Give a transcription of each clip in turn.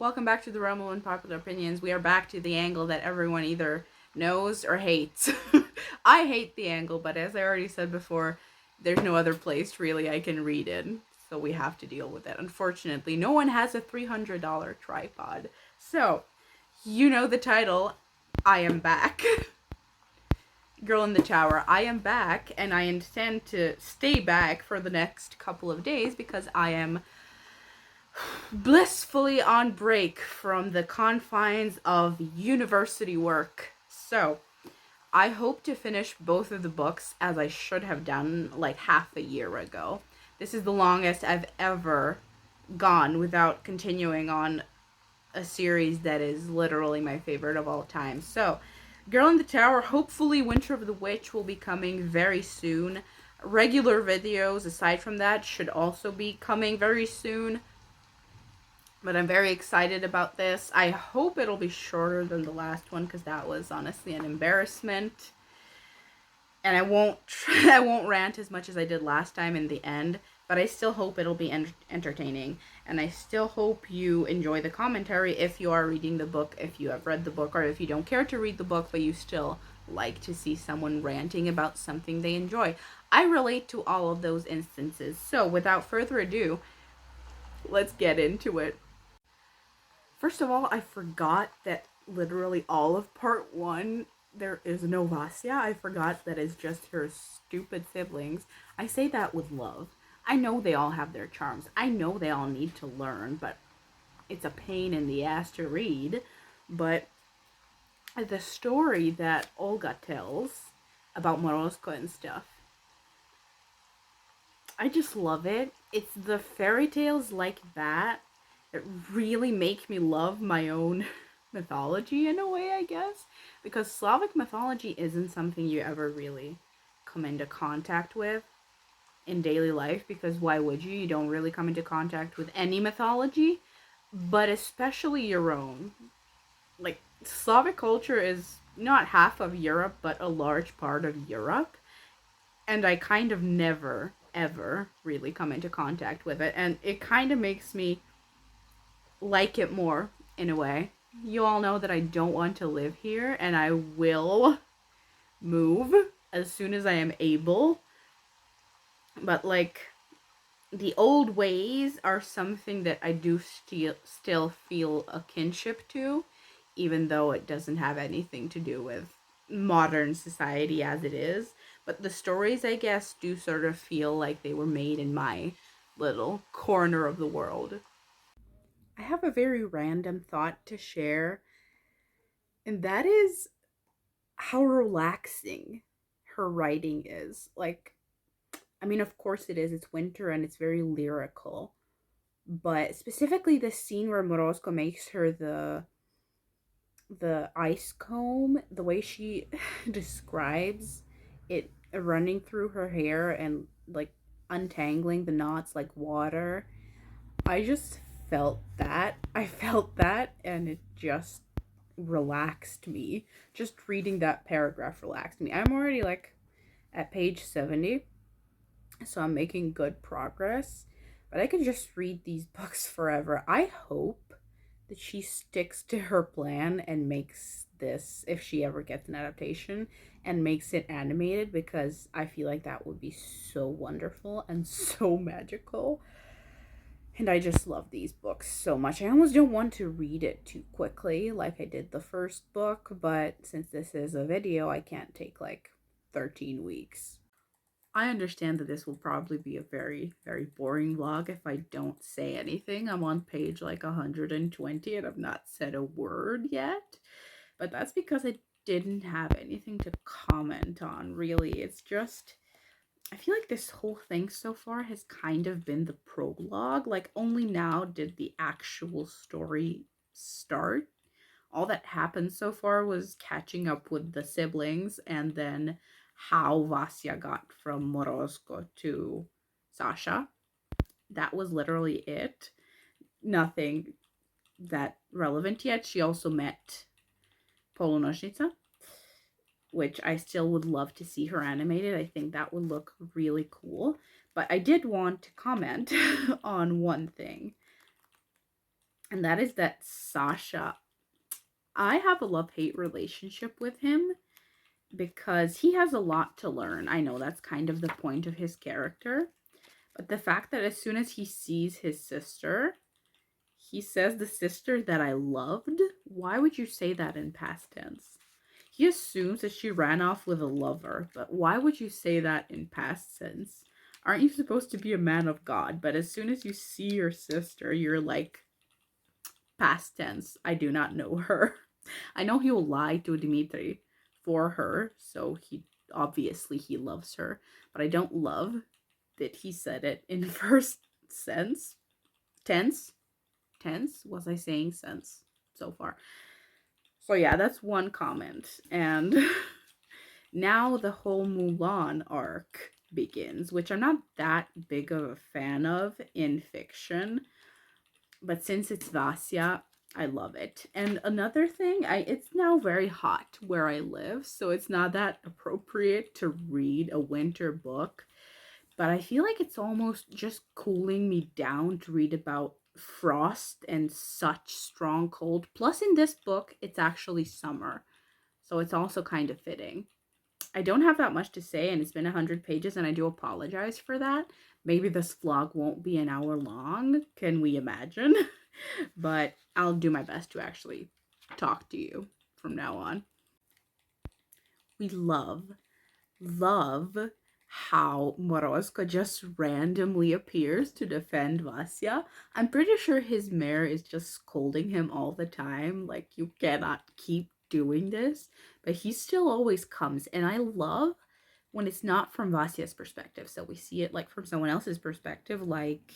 Welcome back to the realm of unpopular opinions. We are back to the angle that everyone either knows or hates. I hate the angle, but as I already said before, there's no other place really I can read in, so we have to deal with it. Unfortunately, no one has a $300 tripod. So, you know the title, I am back. Girl in the Tower, I am back, and I intend to stay back for the next couple of days because I am blissfully on break from the confines of university work. So, I hope to finish both of the books as I should have done like half a year ago. This is the longest I've ever gone without continuing on a series that is literally my favorite of all time. So, Girl in the Tower, hopefully Winter of the Witch will be coming very soon. Regular videos, aside from that, should also be coming very soon. But I'm very excited about this. I hope it'll be shorter than the last one because that was honestly an embarrassment. And I won't rant as much as I did last time in the end, but I still hope it'll be entertaining. And I still hope you enjoy the commentary if you are reading the book, if you have read the book, or if you don't care to read the book but you still like to see someone ranting about something they enjoy. I relate to all of those instances. So without further ado, let's get into it. First of all, I forgot that literally all of part one, there is no Vasya. I forgot that it's just her stupid siblings. I say that with love. I know they all have their charms. I know they all need to learn, but it's a pain in the ass to read. But the story that Olga tells about Morozko and stuff, I just love it. It's the fairy tales like that really make me love my own mythology in a way, I guess. Because Slavic mythology isn't something you ever really come into contact with in daily life, because why would you? You don't really come into contact with any mythology, but especially your own. Like, Slavic culture is not half of Europe, but a large part of Europe. And I kind of never, ever really come into contact with it. And it kind of makes me like it more in a way. You all know that I don't want to live here and I will move as soon as I am able. But like, the old ways are something that I do still feel a kinship to, even though it doesn't have anything to do with modern society as it is. But the stories, I guess, do sort of feel like they were made in my little corner of the world. I have a very random thought to share, and that is how relaxing her writing is. Like, I mean, of course it is. It's winter and it's very lyrical. But specifically the scene where Morozko makes her the ice comb, the way she describes it running through her hair and like untangling the knots like water. I just felt that. I felt that and it just relaxed me. Just reading that paragraph relaxed me. I'm already like at page 70, so I'm making good progress. But I could just read these books forever. I hope that she sticks to her plan and makes this, if she ever gets an adaptation, and makes it animated, because I feel like that would be so wonderful and so magical. And I just love these books so much. I almost don't want to read it too quickly like I did the first book, but since this is a video, I can't take like 13 weeks. I understand that this will probably be a very, very boring vlog if I don't say anything. I'm on page like 120 and I've not said a word yet. But that's because I didn't have anything to comment on, really. It's just, I feel like this whole thing so far has kind of been the prologue. Like, only now did the actual story start. All that happened so far was catching up with the siblings and then how Vasya got from Morozko to Sasha. That was literally it. Nothing that relevant yet. She also met Polonoshnica, which I still would love to see her animated. I think that would look really cool. But I did want to comment on one thing. And that is that Sasha, I have a love-hate relationship with him because he has a lot to learn. I know that's kind of the point of his character, but the fact that as soon as he sees his sister, he says the sister that I loved. Why would you say that in past tense? He assumes that she ran off with a lover, but why would you say that in past tense? Aren't you supposed to be a man of God? But as soon as you see your sister, you're like, past tense, I do not know her. I know he will lie to Dimitri for her, so he loves her, but I don't love that he said it in first sense. Tense? Tense? Was I saying sense so far? So yeah, that's one comment. And now the whole Mulan arc begins, which I'm not that big of a fan of in fiction, but since it's Vasya, I love it. And another thing, it's now very hot where I live, so it's not that appropriate to read a winter book, but I feel like it's almost just cooling me down to read about frost and such strong cold. Plus in this book, it's actually summer, so it's also kind of fitting. I don't have that much to say, and it's been 100 pages, and I do apologize for that. Maybe this vlog won't be an hour long. Can we imagine? But I'll do my best to actually talk to you from now on. We love how Morozko just randomly appears to defend Vasya. I'm pretty sure his mayor is just scolding him all the time, like, you cannot keep doing this, but he still always comes. And I love when it's not from Vasya's perspective, so we see it like from someone else's perspective, like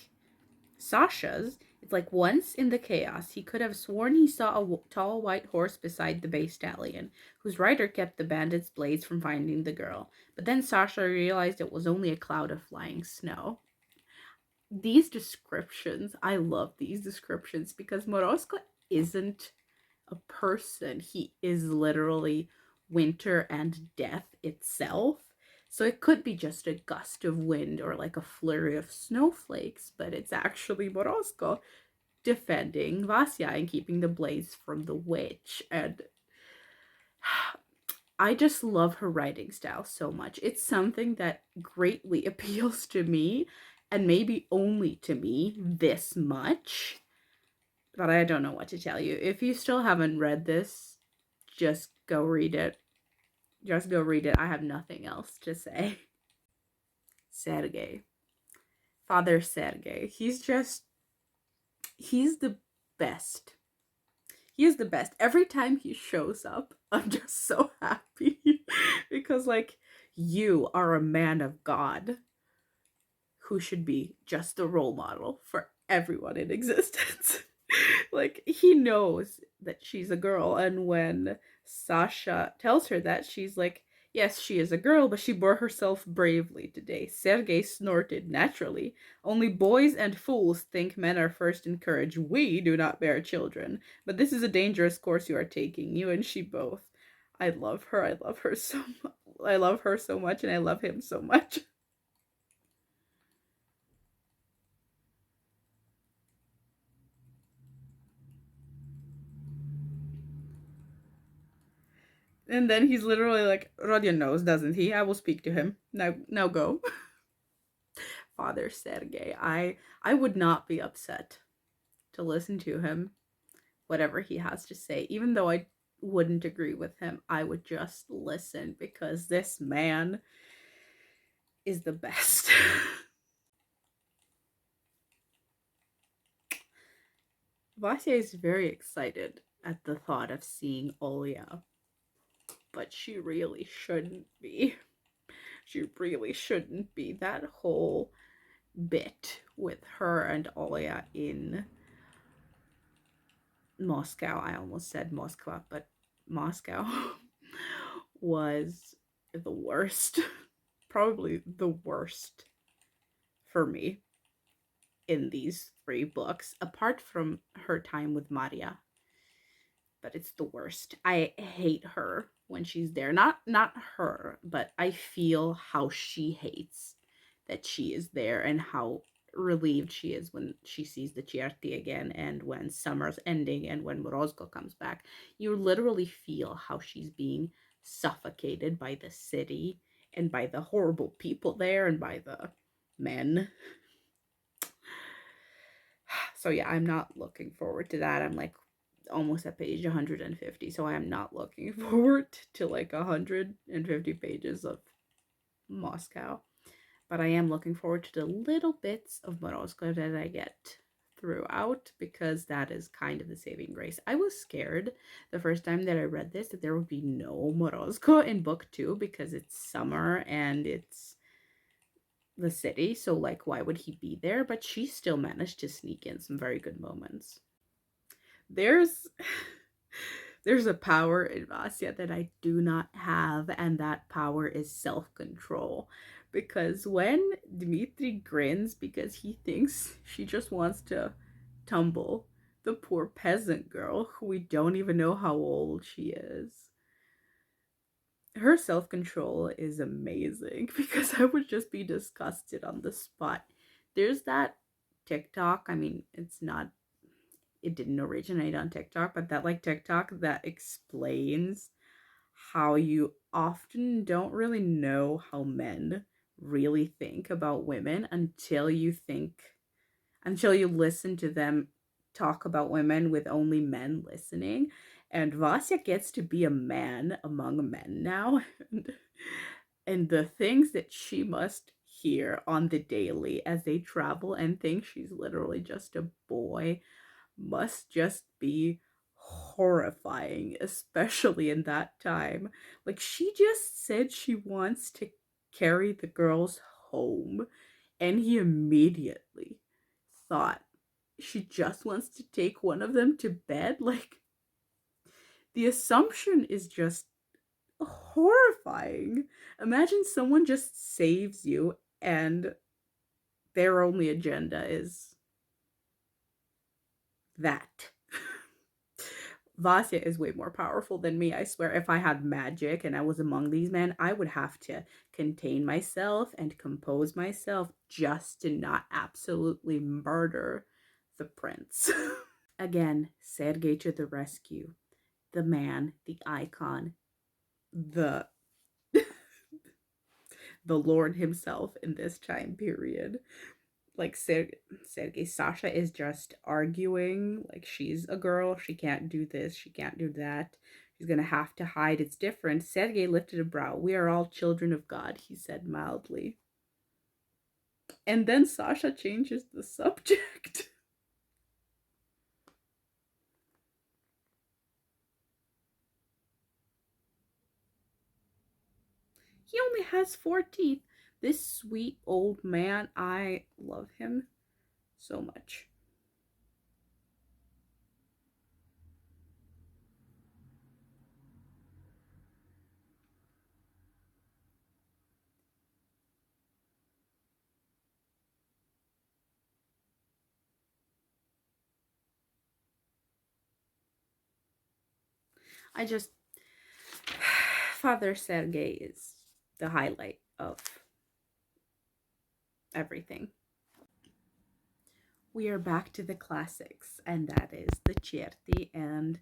Sasha's. It's like once in the chaos, he could have sworn he saw a tall white horse beside the bay stallion, whose rider kept the bandits' blades from finding the girl. But then Sasha realized it was only a cloud of flying snow. These descriptions, I love these descriptions because Morozko isn't a person. He is literally winter and death itself. So it could be just a gust of wind or like a flurry of snowflakes, but it's actually Morozko defending Vasya and keeping the blades from the witch. And I just love her writing style so much. It's something that greatly appeals to me, and maybe only to me this much. But I don't know what to tell you. If you still haven't read this, just go read it. Just go read it. I have nothing else to say. Sergey. Father Sergey. He's the best. He is the best. Every time he shows up, I'm just so happy because, like, you are a man of God who should be just the role model for everyone in existence. Like, he knows that she's a girl, and when Sasha tells her that, she's like, yes, she is a girl, but she bore herself bravely today. Sergei snorted naturally. Only boys and fools think men are first encouraged. We do not bear children. But this is a dangerous course you are taking, you and she both. I love her. I love her so much. I love her so much, and I love him so much. And then he's literally like, Rodion knows, doesn't he? I will speak to him. Now go. Father Sergey. I would not be upset to listen to him, whatever he has to say. Even though I wouldn't agree with him, I would just listen because this man is the best. Vasya is very excited at the thought of seeing Olya, but she really shouldn't be. She really shouldn't be. That whole bit with her and Olya in Moscow, I almost said Moskva, but Moscow was the worst. Probably the worst for me in these three books, apart from her time with Maria. But it's the worst. I hate her when she's there. Not her, but I feel how she hates that she is there and how relieved she is when she sees the Chiarti again and when summer's ending and when Morozko comes back. You literally feel how she's being suffocated by the city and by the horrible people there and by the men. So yeah, I'm not looking forward to that. I'm like almost at page 150, so I am not looking forward to like 150 pages of Moscow. But I am looking forward to the little bits of Morozko that I get throughout because that is kind of the saving grace. I was scared the first time that I read this that there would be no Morozko in book two because it's summer and it's the city, so like why would he be there? But she still managed to sneak in some very good moments. There's there's a power in Vasya that I do not have, and that power is self-control. Because when Dmitri grins because he thinks she just wants to tumble the poor peasant girl who we don't even know how old she is, her self-control is amazing because I would just be disgusted on the spot. There's that TikTok, I mean, it didn't originate on TikTok, but that like TikTok that explains how you often don't really know how men really think about women until you listen to them talk about women with only men listening. And Vasya gets to be a man among men now. And the things that she must hear on the daily as they travel and think she's literally just a boy must just be horrifying, especially in that time. Like, she just said she wants to carry the girls home, and he immediately thought she just wants to take one of them to bed. Like, the assumption is just horrifying. Imagine someone just saves you and their only agenda is that. Vasya is way more powerful than me. I swear, if I had magic and I was among these men, I would have to contain myself and compose myself just to not absolutely murder the prince. Again, Sergei to the rescue. The man, the icon, the the Lord himself in this time period. Like Sergei, Sasha is just arguing like she's a girl, she can't do this, she can't do that, she's gonna have to hide, it's different. Sergei lifted a brow. We are all children of God, he said mildly. And then Sasha changes the subject. He only has 4 teeth. This sweet old man, I love him so much. I just Father Sergei is the highlight of everything. We are back to the classics, and that is the Certi and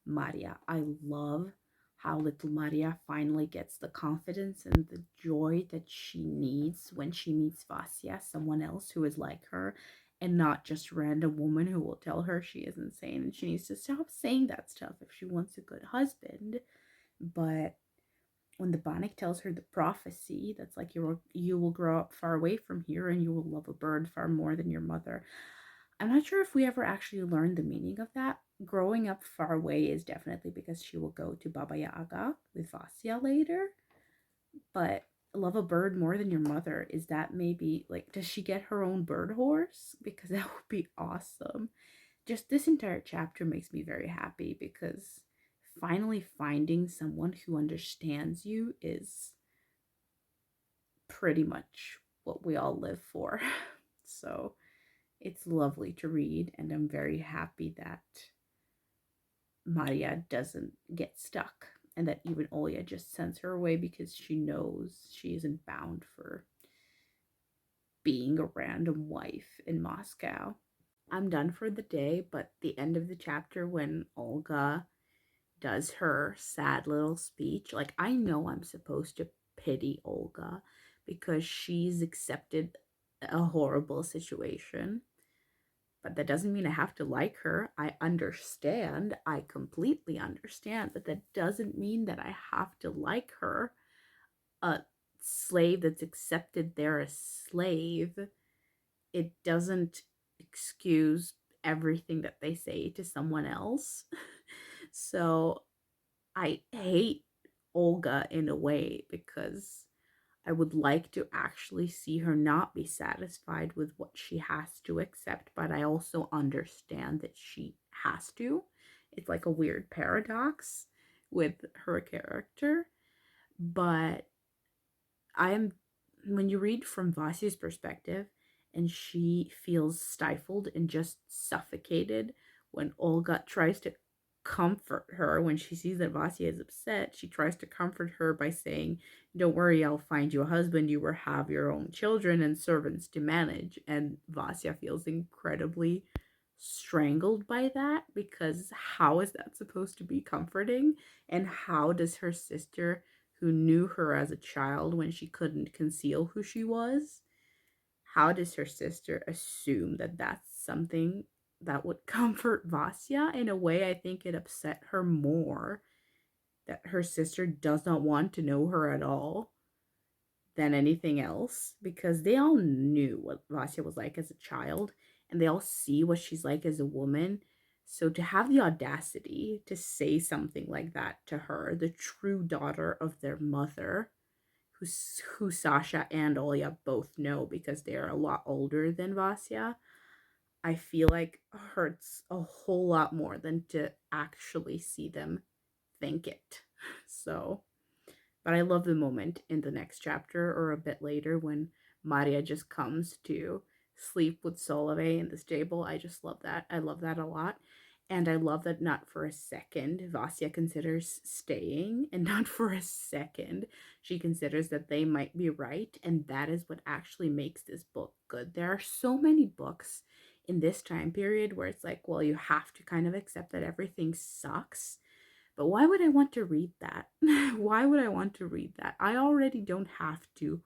Maria. I love how little Maria finally gets the confidence and the joy that she needs when she meets Vasya, someone else who is like her, and not just a random woman who will tell her she is insane and she needs to stop saying that stuff if she wants a good husband. But when the Bannock tells her the prophecy that's like you will grow up far away from here and you will love a bird far more than your mother. I'm not sure if we ever actually learned the meaning of that. Growing up far away is definitely because she will go to Baba Yaga with Vasya later. But love a bird more than your mother, is that maybe like, does she get her own bird horse? Because that would be awesome. Just this entire chapter makes me very happy because finally finding someone who understands you is pretty much what we all live for. So it's lovely to read, and I'm very happy that Maria doesn't get stuck and that even Olia just sends her away because she knows she isn't bound for being a random wife in Moscow. I'm done for the day, but the end of the chapter when Olga does her sad little speech, like, I know I'm supposed to pity Olga because she's accepted a horrible situation, but that doesn't mean I have to like her. I understand, I completely understand, but that doesn't mean that I have to like her. A slave that's accepted they're a slave, it doesn't excuse everything that they say to someone else. So I hate Olga in a way because I would like to actually see her not be satisfied with what she has to accept, but I also understand that she has to. It's like a weird paradox with her character. But I'm when you read from Vasia's perspective and she feels stifled and just suffocated when Olga tries to comfort her when she sees that Vasia is upset, she tries to comfort her by saying, "Don't worry, I'll find you a husband, you will have your own children and servants to manage." And Vasia feels incredibly strangled by that because how is that supposed to be comforting? And how does her sister, who knew her as a child when she couldn't conceal who she was, how does her sister assume that that's something that would comfort Vasya? In a way, I think it upset her more that her sister does not want to know her at all than anything else, because they all knew what Vasya was like as a child and they all see what she's like as a woman. So to have the audacity to say something like that to her, the true daughter of their mother, who Sasha and Olya both know because they're a lot older than Vasya, I feel like hurts a whole lot more than to actually see them think it. So, but I love the moment in the next chapter or a bit later when Maria just comes to sleep with Solove in the stable. I just love that. I love that a lot. And I love that not for a second Vasya considers staying, and not for a second she considers that they might be right. And that is what actually makes this book good. There are so many books in this time period where it's like, well, you have to kind of accept that everything sucks. But why would I want to read that? Why would I want to read that? I already don't have to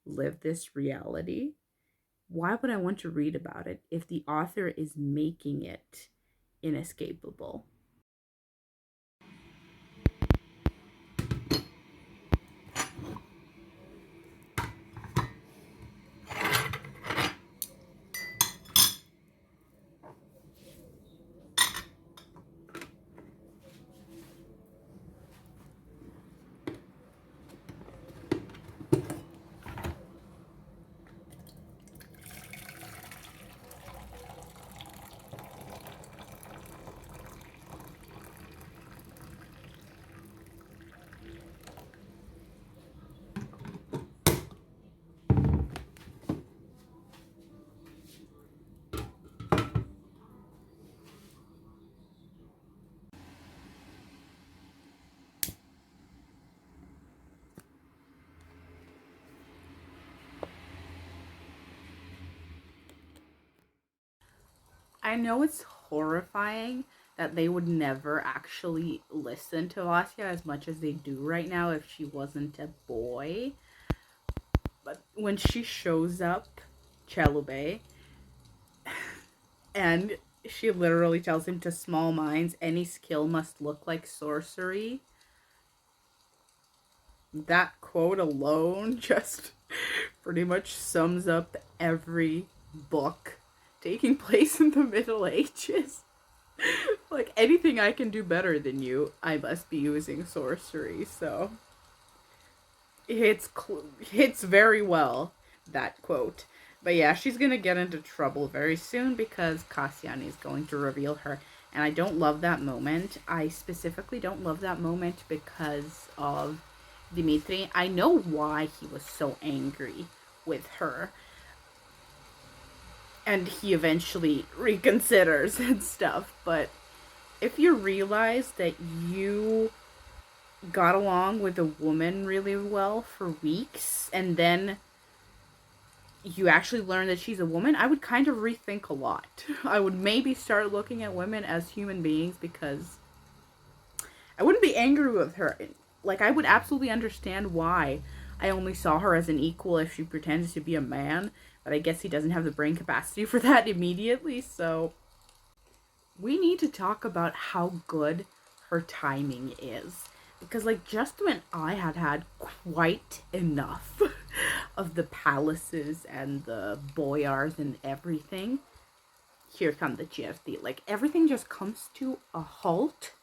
live this reality. Why would I want to read about it if the author is making it inescapable? I know it's horrifying that they would never actually listen to Vasya as much as they do right now if she wasn't a boy. But when she shows up, Chelube, and she literally tells him, to small minds, any skill must look like sorcery. That quote alone just pretty much sums up every book taking place in the Middle Ages. Like, anything I can do better than you, I must be using sorcery. So hits very well, that quote. But yeah, she's gonna get into trouble very soon because Kassian is going to reveal her. And I don't love that moment. I specifically don't love that moment because of Dimitri. I know why he was so angry with her. And he eventually reconsiders and stuff. But if you realize that you got along with a woman really well for weeks and then you actually learn that she's a woman, I would kind of rethink a lot. I would maybe start looking at women as human beings, because I wouldn't be angry with her. Like, I would absolutely understand why I only saw her as an equal if she pretends to be a man, but I guess he doesn't have the brain capacity for that immediately, so we need to talk about how good her timing is. Because, like, just when I had quite enough of the palaces and the boyars and everything, here come the GFD. Like, everything just comes to a halt,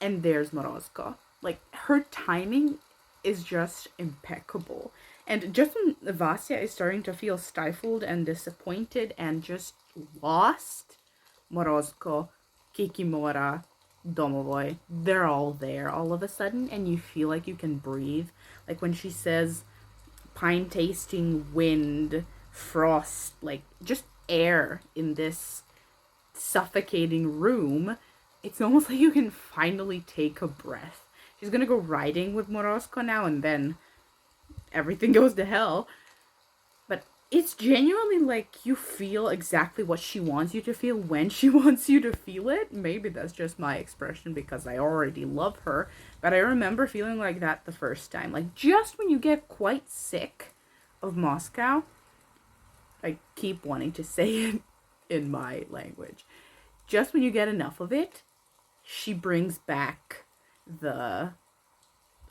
and there's Morozko. Like, her timing is just impeccable. And just when Vasya is starting to feel stifled and disappointed and just lost, Morozko, Kikimora, Domovoy, they're all there all of a sudden, and you feel like you can breathe. Like when she says pine tasting wind, frost, like just air in this suffocating room, it's almost like you can finally take a breath. She's gonna go riding with Morozko now, and then everything goes to hell. But it's genuinely like you feel exactly what she wants you to feel when she wants you to feel it. Maybe that's just my expression because I already love her, but I remember feeling like that the first time. Like, just when you get quite sick of Moscow, I keep wanting to say it in my language. Just when you get enough of it, she brings back the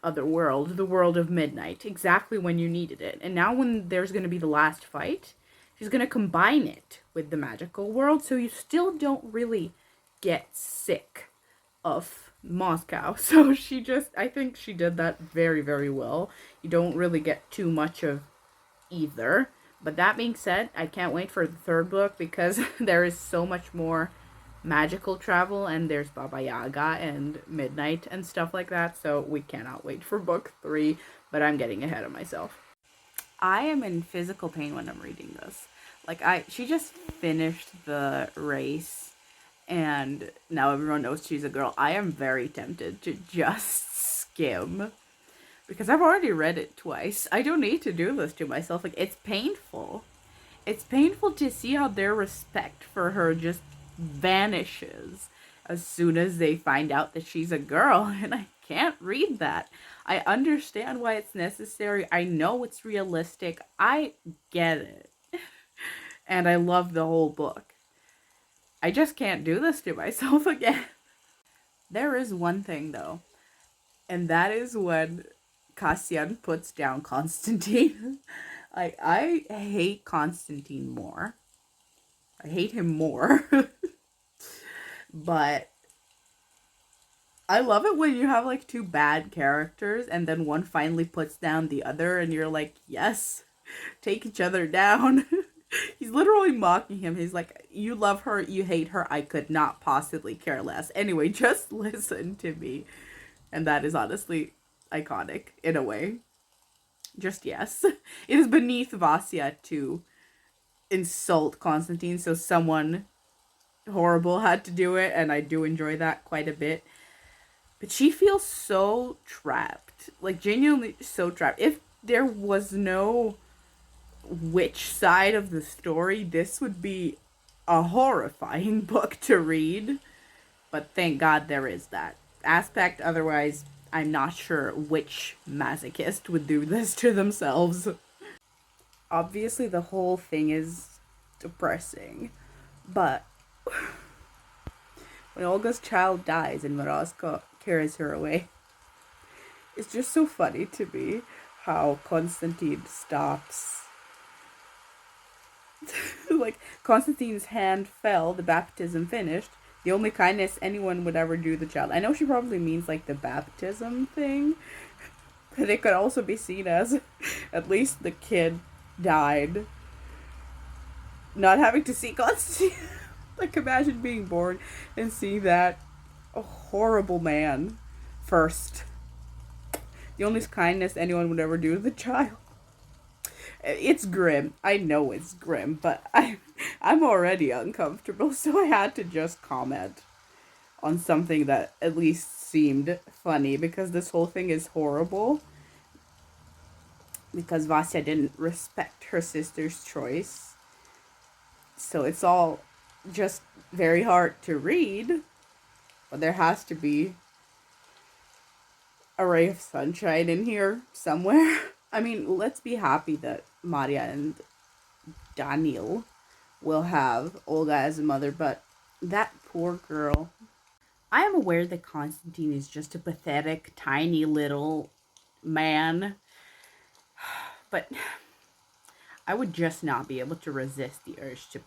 other world, the world of midnight, exactly when you needed it. And now when there's going to be the last fight, she's going to combine it with the magical world, so you still don't really get sick of Moscow. So I think she did that very, very well. You don't really get too much of either. But that being said, I can't wait for the third book because there is so much more magical travel, and there's Baba Yaga and midnight and stuff like that, so we cannot wait for book 3, but I'm getting ahead of myself. I am in physical pain when I'm reading this. Like, she just finished the race, and now everyone knows she's a girl. I am very tempted to just skim, because I've already read it twice. I don't need to do this to myself. Like, it's painful. It's painful to see how their respect for her just vanishes as soon as they find out that she's a girl, and I can't read that. I understand why it's necessary. I know it's realistic. I get it. And I love the whole book. I just can't do this to myself again. There is one thing though, and that is when Cassian puts down Constantine. I hate Constantine more. I hate him more. But I love it when you have like two bad characters and then one finally puts down the other and you're like, yes, take each other down. He's literally mocking him. He's like, you love her, you hate her, I could not possibly care less. Anyway, just listen to me. And that is honestly iconic in a way. Just yes. It is beneath Vasya to insult Constantine, so someone horrible had to do it, and I do enjoy that quite a bit. But she feels so trapped. Like, genuinely so trapped. If there was no witch side of the story, this would be a horrifying book to read. But thank God there is that aspect. Otherwise, I'm not sure which masochist would do this to themselves. Obviously, the whole thing is depressing. But when Olga's child dies and Morozko carries her away, it's just so funny to me how Constantine stops. Like, Constantine's hand fell, the baptism finished. The only kindness anyone would ever do the child. I know she probably means like the baptism thing, but it could also be seen as at least the kid died. Not having to see Constantine. Like, imagine being born and seeing that a horrible man first. The only kindness anyone would ever do to the child. It's grim. I know it's grim, but I'm already uncomfortable, so I had to just comment on something that at least seemed funny, because this whole thing is horrible. because Vasya didn't respect her sister's choice. So it's all just very hard to read, but there has to be a ray of sunshine in here somewhere. I mean, let's be happy that Maria and Daniel will have Olga as a mother, but that poor girl. I am aware that Constantine is just a pathetic, tiny little man, but I would just not be able to resist the urge to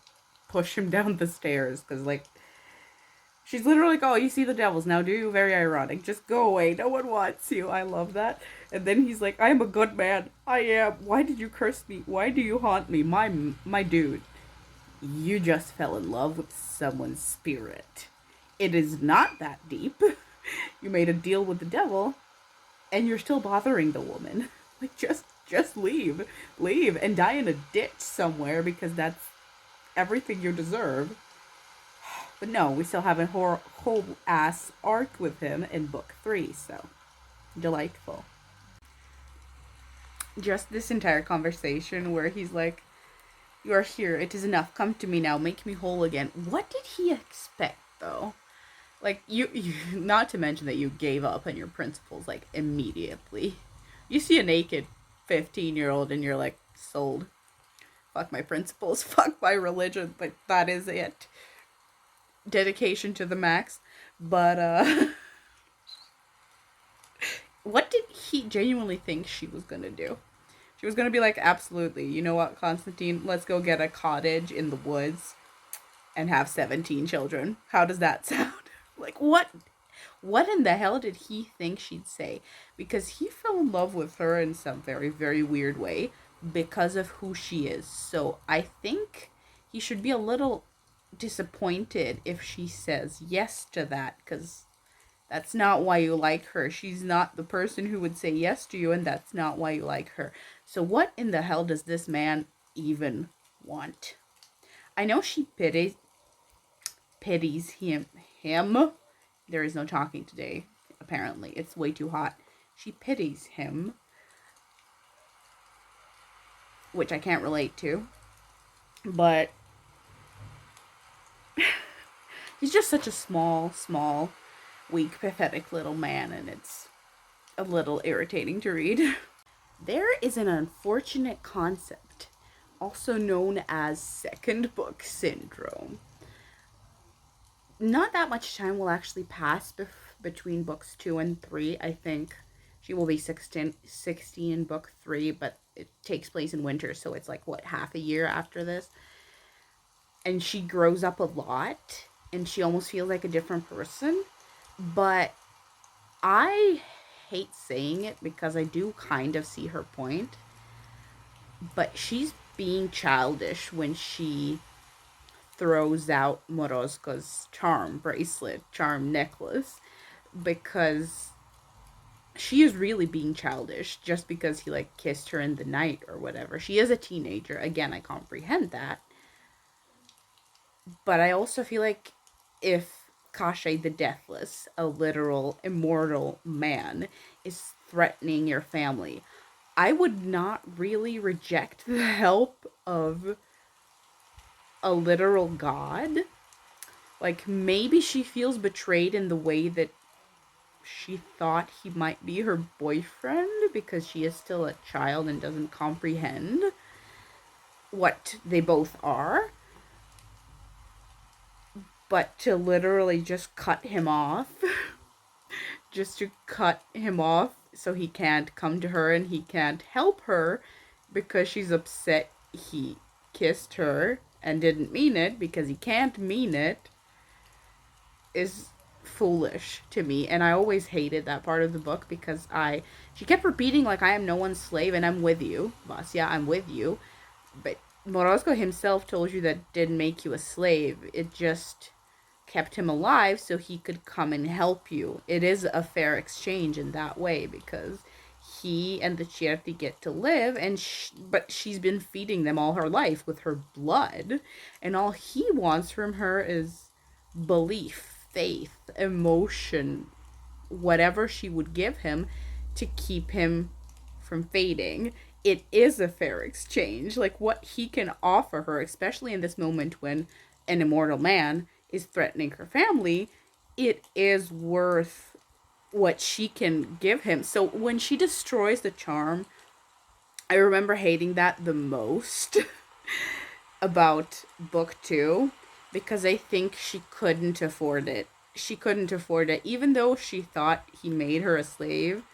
push him down the stairs, because, like, she's literally like, oh, you see the devils now, do you? Very ironic. Just go away. No one wants you. I love that. And then he's like, I am a good man. I am. Why did you curse me? Why do you haunt me? My dude. You just fell in love with someone's spirit. It is not that deep. You made a deal with the devil, and you're still bothering the woman. Like, just leave. Leave and die in a ditch somewhere, because that's everything you deserve. But no, we still have a whole ass arc with him in book 3, so delightful. Just this entire conversation where he's like, you are here, it is enough, come to me now, make me whole again. What did he expect, though? Like, you not to mention that you gave up on your principles, like, immediately. You see a naked 15-year-old and you're like, sold. Fuck my principles, fuck my religion, like, that is it. Dedication to the max. But, what did he genuinely think she was gonna do? She was gonna be like, absolutely, you know what, Constantine, let's go get a cottage in the woods and have 17 children. How does that sound? Like, what in the hell did he think she'd say? Because he fell in love with her in some very, very weird way because of who she is. So I think he should be a little disappointed if she says yes to that, because that's not why you like her. She's not the person who would say yes to you, and that's not why you like her. So what in the hell does this man even want? I know she pities him. There is no talking today, apparently. It's way too hot. She pities him, which I can't relate to. But he's just such a small, weak, pathetic little man, and it's a little irritating to read. There is an unfortunate concept, also known as second book syndrome. Not that much time will actually pass between books 2 and 3. I think she will be 16 in book 3, but it takes place in winter, so it's like, what, half a year after this? And she grows up a lot, and she almost feels like a different person. But I hate saying it because I do kind of see her point. But she's being childish when she throws out Morozko's charm bracelet, charm necklace, because she is really being childish just because he, like, kissed her in the night or whatever. She is a teenager. Again, I comprehend that. But I also feel like if Kashay the Deathless, a literal immortal man, is threatening your family, I would not really reject the help of a literal god. Like, maybe she feels betrayed in the way that she thought he might be her boyfriend because she is still a child and doesn't comprehend what they both are. But to literally just cut him off, just to cut him off so he can't come to her and he can't help her because she's upset he kissed her and didn't mean it because he can't mean it, is foolish to me. And I always hated that part of the book because she kept repeating, like, I am no one's slave and I'm with you, Vasya, I'm with you. But Morozko himself told you that didn't make you a slave. It just kept him alive so he could come and help you. It is a fair exchange in that way because he and the Certi get to live, and but she's been feeding them all her life with her blood, and all he wants from her is belief, faith, emotion, whatever she would give him to keep him from fading. it is a fair exchange. Like what he can offer her, especially in this moment when an immortal man is threatening her family, it is worth what she can give him. So when she destroys the charm, I remember hating that the most about book two because I think she couldn't afford it. She couldn't afford it, even though she thought he made her a slave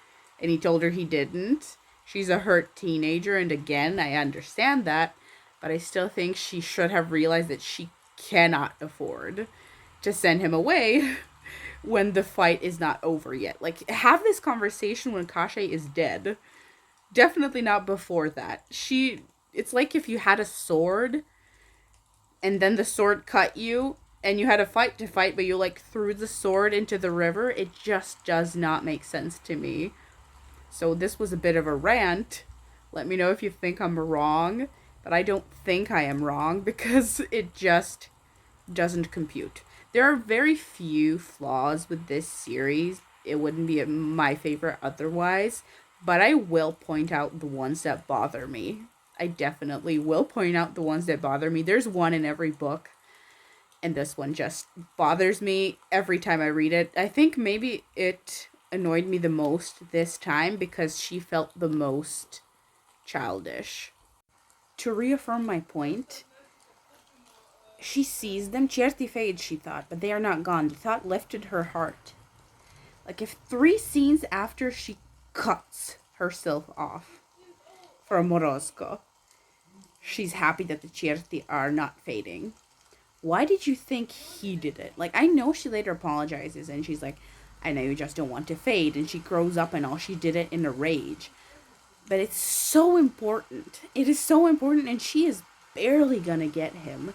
and he told her he didn't. She's a hurt teenager, and again, I understand that, but I still think she should have realized that she cannot afford to send him away when the fight is not over yet. Like, have this conversation when Kashe is dead. Definitely not before that. It's like if you had a sword and then the sword cut you and you had a fight to fight, but you like threw the sword into the river. It just does not make sense to me. So this was a bit of a rant. Let me know if you think I'm wrong, but I don't think I am wrong because it just doesn't compute. There are very few flaws with this series. It wouldn't be my favorite otherwise, but I will point out the ones that bother me. I definitely will point out the ones that bother me. There's one in every book, and this one just bothers me every time I read it. I think maybe it annoyed me the most this time because she felt the most childish. To reaffirm my point, she sees them. Certi fade, she thought, but they are not gone. The thought lifted her heart. Like if 3 scenes after she cuts herself off for Morozko, she's happy that the certi are not fading. Why did you think he did it? Like, I know she later apologizes and she's like, I know you just don't want to fade. And she grows up and all, she did it in a rage. But it's so important. It is so important, and she is barely gonna get him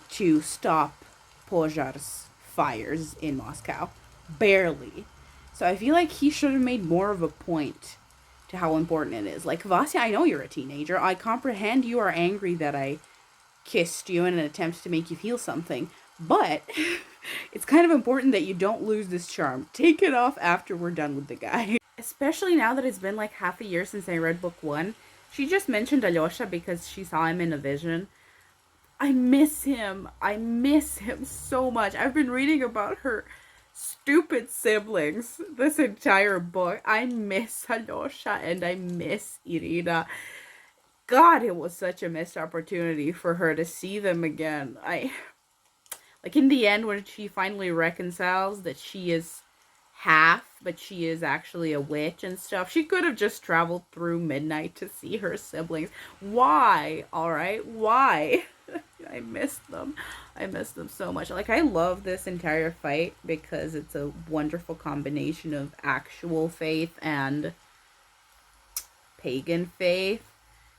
to stop Pojar's fires in Moscow. Barely. So I feel like he should have made more of a point to how important it is. Like, Vasya, I know you're a teenager. I comprehend you are angry that I kissed you in an attempt to make you feel something. But it's kind of important that you don't lose this charm. Take it off after we're done with the guy. Especially now that it's been like half a year since I read book 1. She just mentioned Alyosha because she saw him in a vision. I miss him. I miss him so much. I've been reading about her stupid siblings this entire book. I miss Alyosha and I miss Irina. God, it was such a missed opportunity for her to see them again. Like in the end when she finally reconciles that she is half, but she is actually a witch and stuff. She could have just traveled through midnight to see her siblings. Why? Alright, why? I miss them. I miss them so much. Like, I love this entire fight because it's a wonderful combination of actual faith and pagan faith.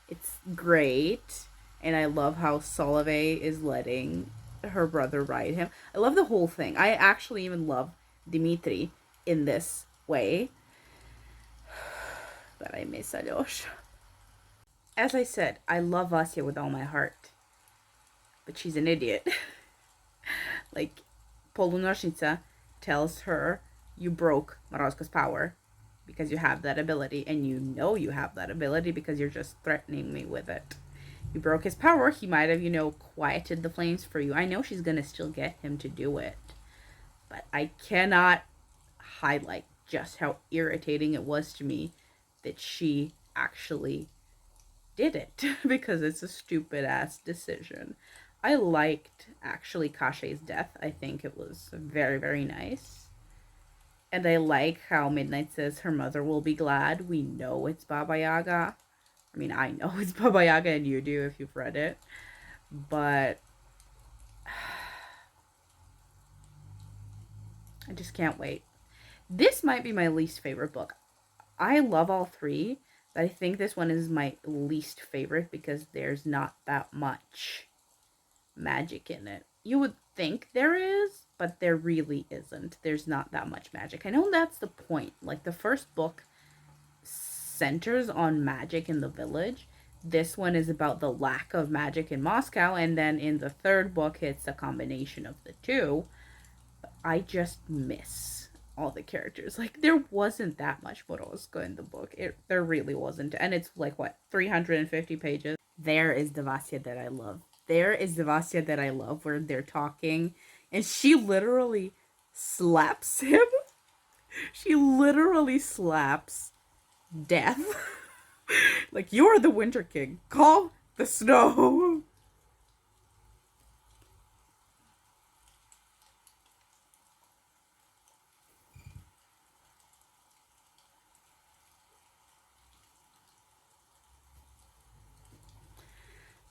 It's great. And I love how Solove is letting her brother ride him. I love the whole thing. I actually even love Dimitri in this way. But I miss Alyosha. As I said, I love Vasya with all my heart. But she's an idiot. Like, Polunashnica tells her, you broke Morozko's power because you have that ability, and you know you have that ability because you're just threatening me with it. You broke his power, he might have, quieted the flames for you. I know she's gonna still get him to do it. But I cannot highlight just how irritating it was to me that she actually did it because it's a stupid ass decision. I liked actually Kashe's death. I think it was very, very nice. And I like how Midnight says her mother will be glad. We know it's Baba Yaga. I mean, I know it's Baba Yaga and you do if you've read it. But I just can't wait. This might be my least favorite book. I love all 3, but I think this one is my least favorite because there's not that much magic in it. You would think there is, but there really isn't. There's not that much magic. I know that's the point. Like, the first book centers on magic in the village. This one is about the lack of magic in Moscow, and then in the third book, it's a combination of the two. I just miss all the characters. Like, there wasn't that much Moroska in the book. There really wasn't. And it's like, what, 350 pages? There is the Vasya that I love. There is the Vasya that I love where they're talking and she literally slaps him. She literally slaps Death. Like, you're the Winter King. Call the snow.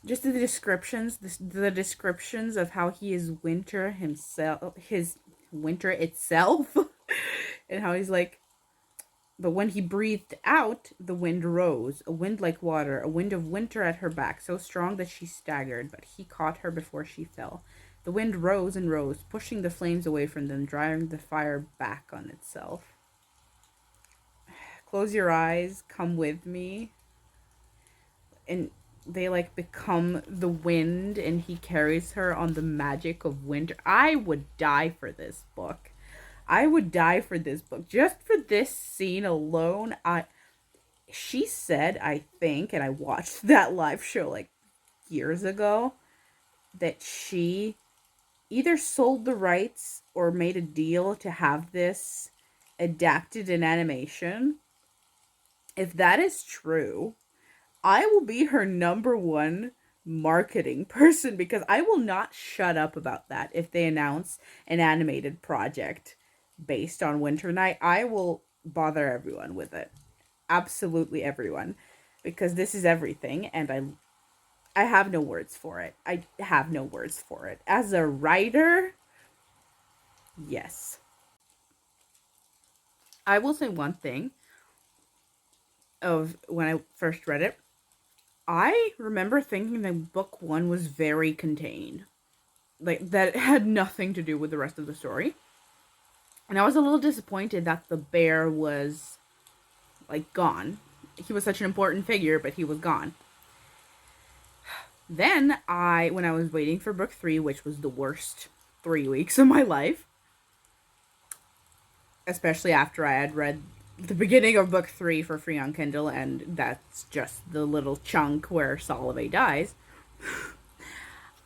Just the descriptions of how he is winter himself, his winter itself, and how he's like, but when he breathed out, the wind rose, a wind like water, a wind of winter at her back, so strong that she staggered, but he caught her before she fell. The wind rose and rose, pushing the flames away from them, driving the fire back on itself. Close your eyes, come with me. And they like become the wind and he carries her on the magic of winter. I would die for this book. I would die for this book. Just for this scene alone, she said, I think, and I watched that live show like years ago, that she either sold the rights or made a deal to have this adapted in animation. If that is true, I will be her number one marketing person because I will not shut up about that. If they announce an animated project based on Winter Night, I will bother everyone with it. Absolutely everyone. Because this is everything and I have no words for it. I have no words for it. As a writer, yes. I will say one thing of when I first read it. I remember thinking that book one was very contained. Like, that it had nothing to do with the rest of the story. And I was a little disappointed that the bear was, like, gone. He was such an important figure, but he was gone. Then, when I was waiting for book 3, which was the worst 3 weeks of my life, especially after I had read the beginning of book 3 for free on Kindle, and that's just the little chunk where Solove dies.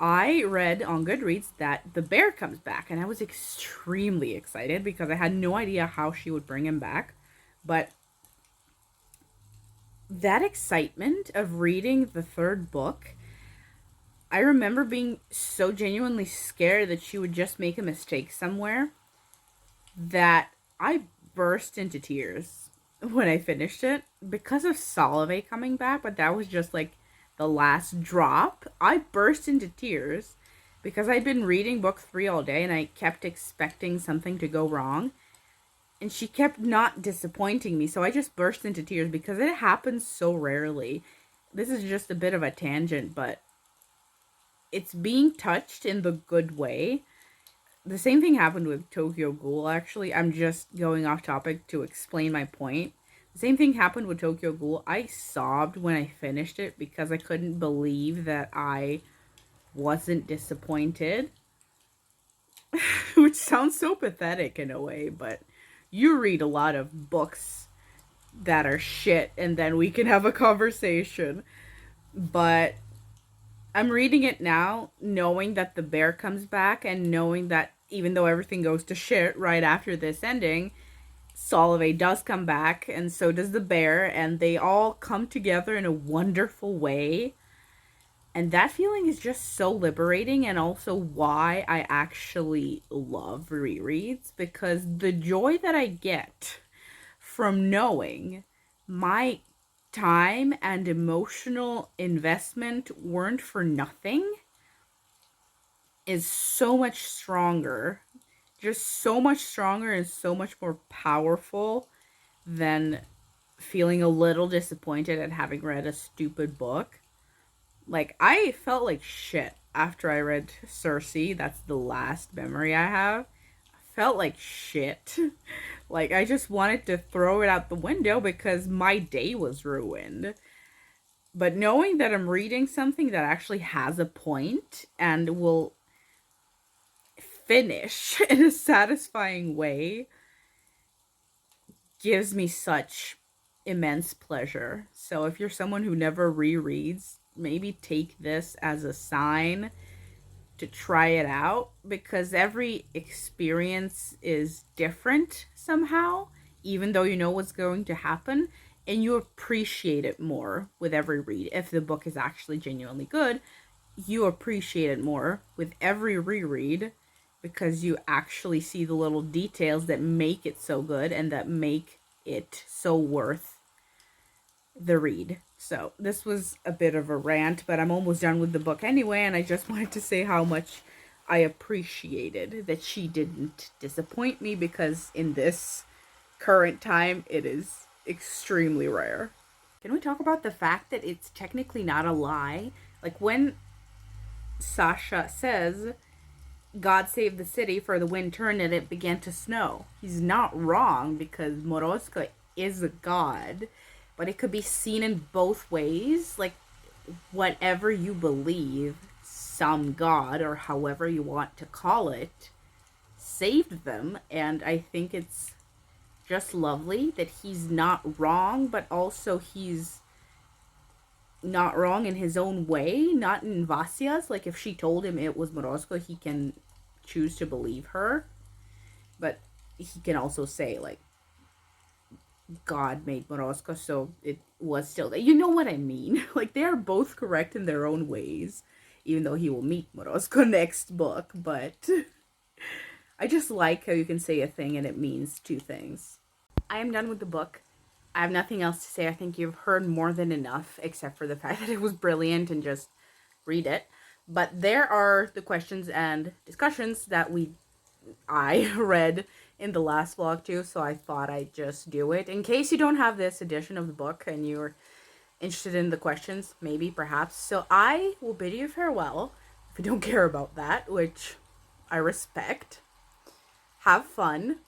I read on Goodreads that the bear comes back, and I was extremely excited because I had no idea how she would bring him back. But that excitement of reading the third book, I remember being so genuinely scared that she would just make a mistake somewhere that I burst into tears when I finished it because of Solove coming back, but that was just like the last drop. I burst into tears because I'd been reading book 3 all day and I kept expecting something to go wrong. And she kept not disappointing me, so I just burst into tears because it happens so rarely. This is just a bit of a tangent, but it's being touched in the good way. The same thing happened with Tokyo Ghoul, actually. I'm just going off topic to explain my point. The same thing happened with Tokyo Ghoul. I sobbed when I finished it because I couldn't believe that I wasn't disappointed. Which sounds so pathetic in a way, but you read a lot of books that are shit and then we can have a conversation. But I'm reading it now knowing that the bear comes back and knowing that even though everything goes to shit right after this ending, Solove does come back and so does the bear, and they all come together in a wonderful way. And that feeling is just so liberating, and also why I actually love rereads, because the joy that I get from knowing my time and emotional investment weren't for nothing is so much stronger. Just so much stronger and so much more powerful than feeling a little disappointed at having read a stupid book. Like, I felt like shit after I read Circe. That's the last memory I have. I felt like shit. Like, I just wanted to throw it out the window because my day was ruined. But knowing that I'm reading something that actually has a point and will finish in a satisfying way gives me such immense pleasure. So if you're someone who never rereads, maybe take this as a sign to try it out, because every experience is different somehow, even though you know what's going to happen, and you appreciate it more with every read. If the book is actually genuinely good, you appreciate it more with every reread, because you actually see the little details that make it so good and that make it so worth the read. So this was a bit of a rant, but I'm almost done with the book anyway, and I just wanted to say how much I appreciated that she didn't disappoint me, because in this current time it is extremely rare. Can we talk about the fact that it's technically not a lie? Like when Sasha says God saved the city for the wind turned and it began to snow, he's not wrong, because Morozko is a god, but it could be seen in both ways. Like, whatever you believe, some god, or however you want to call it, saved them. And I think it's just lovely that he's not wrong, but also he's not wrong in his own way, not in Vasia's. Like, if she told him it was Morozko, he can choose to believe her, but he can also say, like, God made Morozko, so it was still there. You know what I mean? Like, they are both correct in their own ways, even though he will meet Morozko next book. But I just like how you can say a thing and it means two things. I am done with the book. I have nothing else to say. I think you've heard more than enough, except for the fact that it was brilliant and just read it. But there are the questions and discussions that I read in the last vlog too, so I thought I'd just do it. In case you don't have this edition of the book and you're interested in the questions, maybe, perhaps. So I will bid you farewell, if you don't care about that, which I respect. Have fun.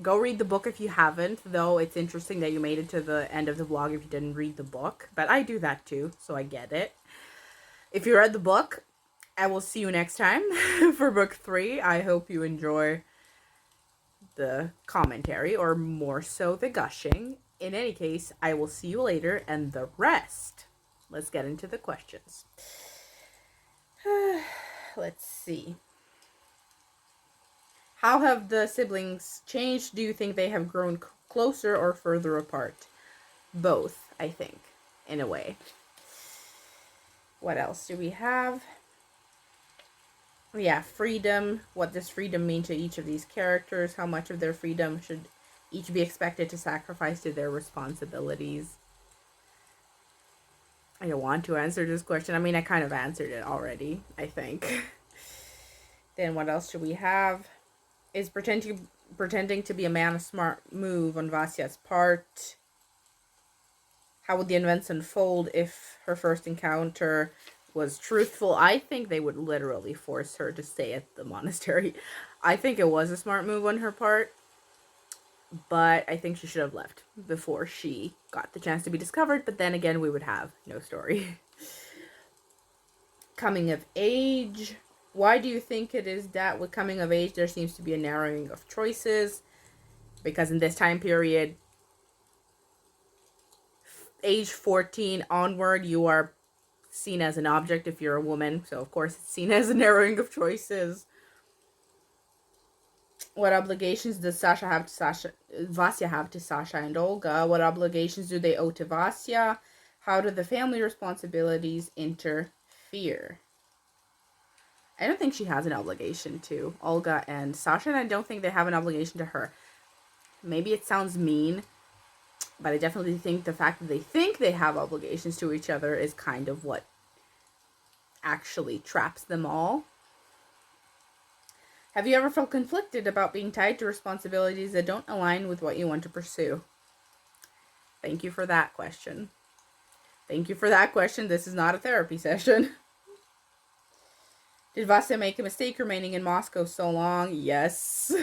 Go read the book if you haven't, though it's interesting that you made it to the end of the vlog if you didn't read the book. But I do that too, so I get it. If you read the book, I will see you next time for book 3. I hope you enjoy the commentary, or more so the gushing. In any case, I will see you later, and the rest, let's get into the questions. Let's see. How have the siblings changed? Do you think they have grown closer or further apart? Both, I think, in a way. What else do we have? Yeah, freedom. What does freedom mean to each of these characters? How much of their freedom should each be expected to sacrifice to their responsibilities? I don't want to answer this question. I mean, I kind of answered it already, I think. Then what else do we have? Is pretending to be a man a smart move on Vasia's part? How would the events unfold if her first encounter was truthful? I think they would literally force her to stay at the monastery. I think it was a smart move on her part, but I think she should have left before she got the chance to be discovered. But then again, we would have no story. Coming of age. Why do you think it is that with coming of age there seems to be a narrowing of choices? Because in this time period, age 14 onward, you are seen as an object if you're a woman. So of course it's seen as a narrowing of choices. What obligations does Vasya have to Sasha and Olga? What obligations do they owe to Vasya? How do the family responsibilities interfere? I don't think she has an obligation to Olga and Sasha, and I don't think they have an obligation to her. Maybe it sounds mean, but I definitely think the fact that they think they have obligations to each other is kind of what actually traps them all. Have you ever felt conflicted about being tied to responsibilities that don't align with what you want to pursue? Thank you for that question. Thank you for that question. This is not a therapy session. Did Vasya make a mistake remaining in Moscow so long? Yes. Do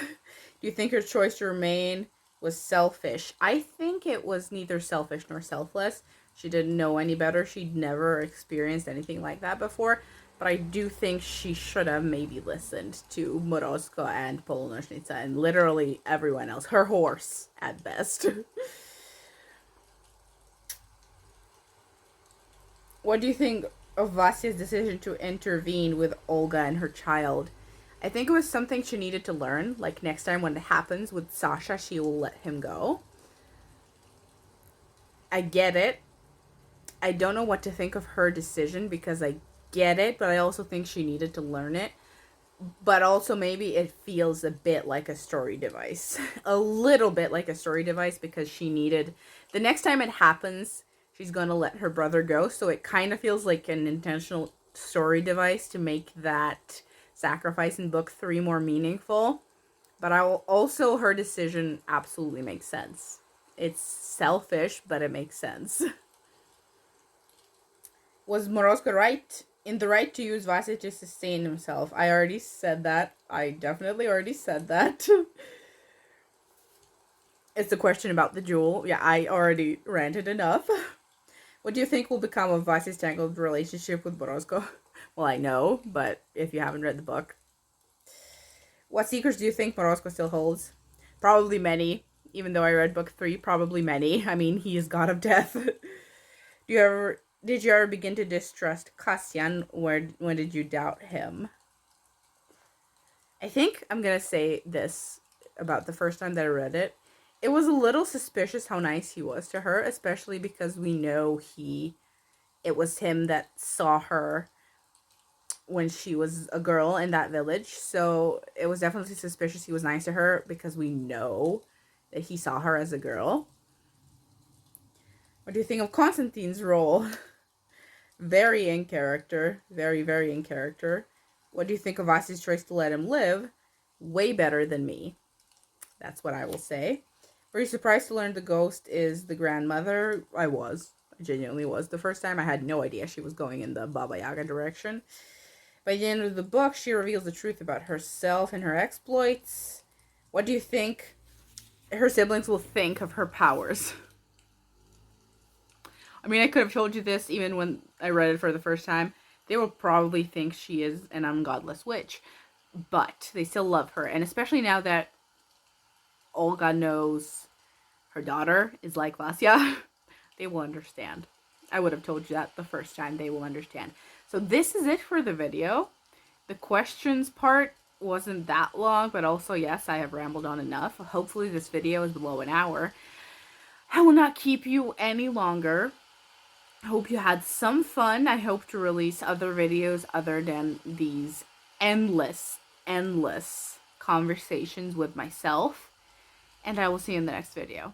you think her choice to remain was selfish? I think it was neither selfish nor selfless. She didn't know any better. She'd never experienced anything like that before. But I do think she should have maybe listened to Morozko and Polonoshnica and literally everyone else. Her horse, at best. What do you think of Vasya's decision to intervene with Olga and her child? I think it was something she needed to learn. Like, next time when it happens with Sasha, she will let him go. I get it. I don't know what to think of her decision because I get it, but I also think she needed to learn it. But also maybe it feels a bit like a story device. A little bit like a story device because she needed... The next time it happens, she's going to let her brother go. So it kind of feels like an intentional story device to make that sacrifice in book 3 more meaningful. But also her decision absolutely makes sense. It's selfish, but it makes sense. Was Morozko right in the right to use Vasya to sustain himself? I already said that. I definitely already said that. It's the question about the jewel. Yeah, I already ranted enough. What do you think will become of Vasya's tangled relationship with Morozko? Well, I know, but if you haven't read the book. What secrets do you think Morozko still holds? Probably many. Even though I read book 3, probably many. I mean, he is god of death. Did you ever begin to distrust Kassian? When did you doubt him? I think I'm gonna say this about the first time that I read it. It was a little suspicious how nice he was to her, especially because we know it was him that saw her when she was a girl in that village. So it was definitely suspicious he was nice to her because we know that he saw her as a girl. What do you think of Constantine's role? Very in character. Very, very in character. What do you think of Vasya's choice to let him live? Way better than me. That's what I will say. Were you surprised to learn the ghost is the grandmother? I was. I genuinely was. The first time I had no idea she was going in the Baba Yaga direction. By the end of the book, she reveals the truth about herself and her exploits. What do you think her siblings will think of her powers? I mean, I could have told you this even when I read it for the first time. They will probably think she is an ungodless witch. But they still love her. And especially now that Olga knows her daughter is like Vasya, they will understand. I would have told you that the first time. They will understand. So this is it for the video. The questions part wasn't that long, but also, yes, I have rambled on enough. Hopefully this video is below an hour. I will not keep you any longer. I hope you had some fun. I hope to release other videos other than these endless conversations with myself. And I will see you in the next video.